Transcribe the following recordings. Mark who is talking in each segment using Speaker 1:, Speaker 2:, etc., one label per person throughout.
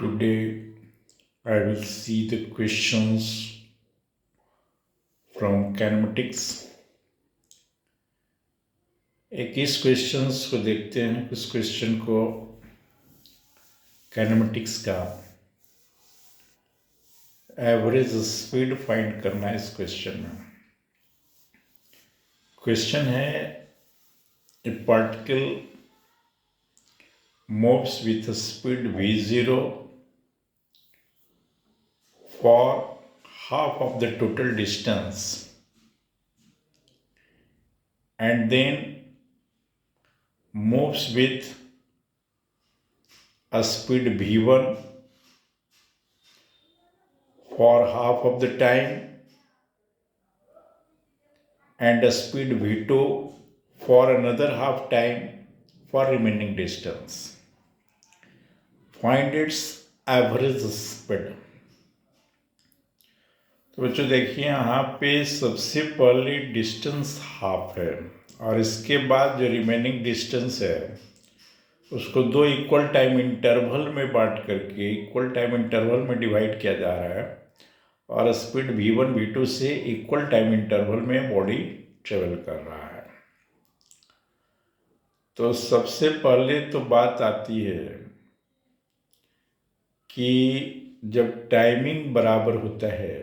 Speaker 1: Today I will see the questions from kinematics. एक इस questions को देखते हैं, उस क्वेश्चन को काइनेमेटिक्स का एवरेज स्पीड फाइंड करना है। इस क्वेश्चन में क्वेश्चन है ए particle moves with speed v0 for half of the total distance and then moves with a speed v1 for half of the time and a speed v2 for another half time for remaining distance. Find its average speed. तो बच्चों देखिए, यहाँ पे सबसे पहले distance half है और इसके बाद जो रिमेनिंग डिस्टेंस है उसको दो इक्वल टाइम इंटरवल में बांट करके इक्वल टाइम इंटरवल में डिवाइड किया जा रहा है और स्पीड v1 v2 से इक्वल टाइम इंटरवल में बॉडी ट्रेवल कर रहा है। तो सबसे पहले तो बात आती है कि जब टाइमिंग बराबर होता है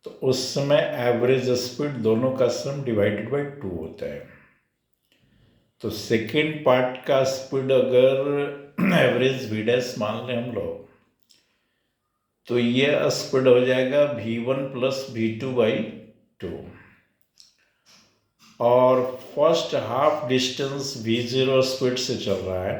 Speaker 1: तो उस समय एवरेज स्पीड दोनों का सम डिवाइडेड बाय 2 होता है। तो सेकेंड पार्ट का स्पीड अगर एवरेज v डैश मान लें हम लोग, तो ये स्पीड हो जाएगा v1 प्लस v2 बाई 2 और first half distance v0 speed से चल रहा है,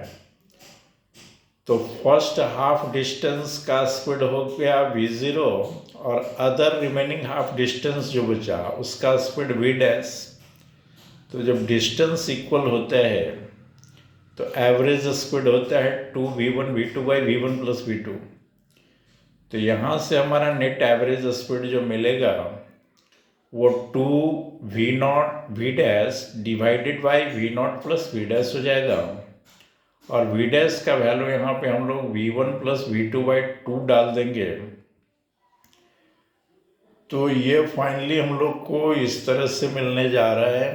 Speaker 1: तो फर्स्ट हाफ डिस्टेंस का स्पीड हो गया v0 और अदर रिमेनिंग हाफ डिस्टेंस जो बचा उसका स्पीड v डैश। तो जब डिस्टेंस इक्वल होता है तो एवरेज स्पीड होता है 2v1 v2 by v1 plus v2। तो यहाँ से हमारा नेट एवरेज स्पीड जो मिलेगा वो 2v0 v dash divided by v0 plus v dash हो जाएगा और v डैश का वैल्यू यहाँ पे हम लोग v1 प्लस v2 बाई 2 डाल देंगे। तो ये फाइनली हम लोग को इस तरह से मिलने जा रहा है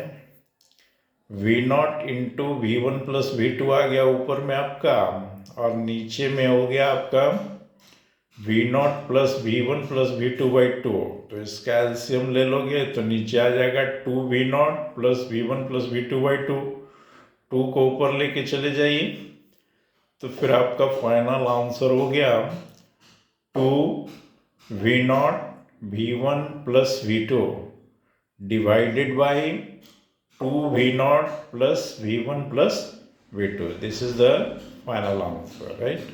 Speaker 1: v0 into v1 plus v2 आ गया ऊपर में आपका और नीचे में हो गया आपका v0 plus v1 plus v2 by 2। तो इसका एलसीएम ले लोगे तो नीचे आ जाएगा 2v0 plus v1 plus v2 by 2। 2 को ऊपर लेके चले जाइए तो फिर आपका फाइनल आंसर हो गया 2v0 v1 plus v2 divided by 2v0 plus v1 plus v2। This is the final answer, right.